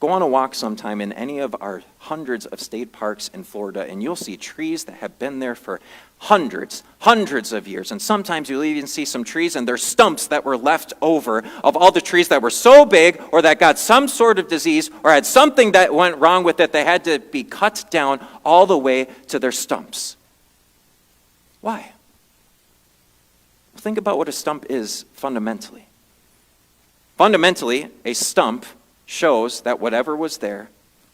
Go on a walk sometime in any of our hundreds of state parks in Florida, and you'll see trees that have been there for hundreds of years. And sometimes you'll even see some trees and there's stumps that were left over of all the trees that were so big or that got some sort of disease or had something that went wrong with it. They had to be cut down all the way to their stumps. Why? Well, think about what a stump is fundamentally. Fundamentally, a stump shows that whatever was there,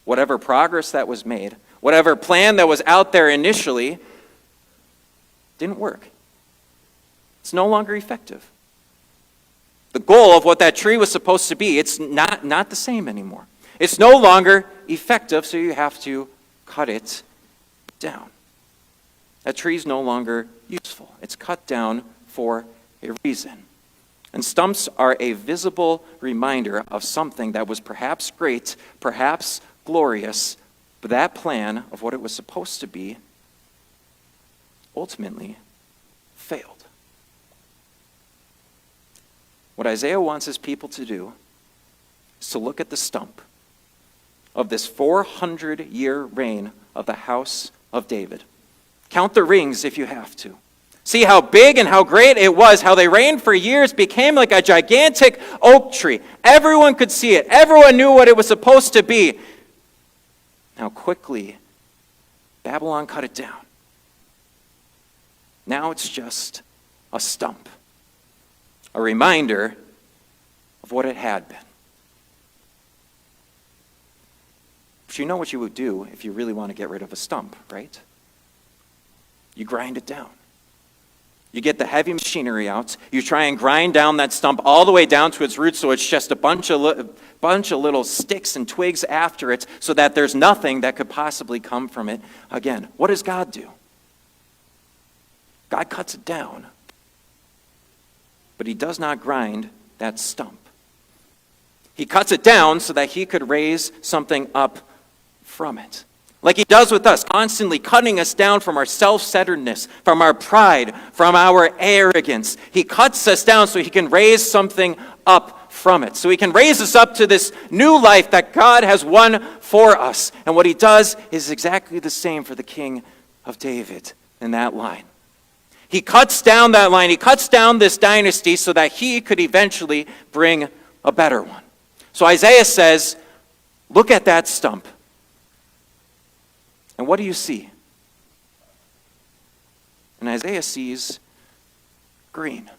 whatever progress that was made, whatever plan that was out there initially, didn't work. It's no longer effective. The goal of what that tree was supposed to be, it's not the same anymore. It's no longer effective, so you have to cut it down. That tree is no longer useful. It's cut down for a reason. And stumps are a visible reminder of something that was perhaps great, perhaps glorious, but that plan of what it was supposed to be ultimately failed. What Isaiah wants his people to do is to look at the stump of this 400-year reign of the house of David. Count the rings if you have to. See how big and how great it was, how they reigned for years, became like a gigantic oak tree. Everyone could see it. Everyone knew what it was supposed to be. Now quickly, Babylon cut it down. Now it's just a stump, a reminder of what it had been. But you know what you would do if you really want to get rid of a stump, right? You grind it down. You get the heavy machinery out. You try and grind down that stump all the way down to its roots so it's just a bunch of little sticks and twigs after it so that there's nothing that could possibly come from it again. What does God do? God cuts it down, but he does not grind that stump. He cuts it down so that he could raise something up from it. Like he does with us, constantly cutting us down from our self-centeredness, from our pride, from our arrogance. He cuts us down so he can raise something up from it. So he can raise us up to this new life that God has won for us. And what he does is exactly the same for the King of David in that line. He cuts down that line. He cuts down this dynasty so that he could eventually bring a better one. So Isaiah says, look at that stump. And what do you see? And Isaiah sees green.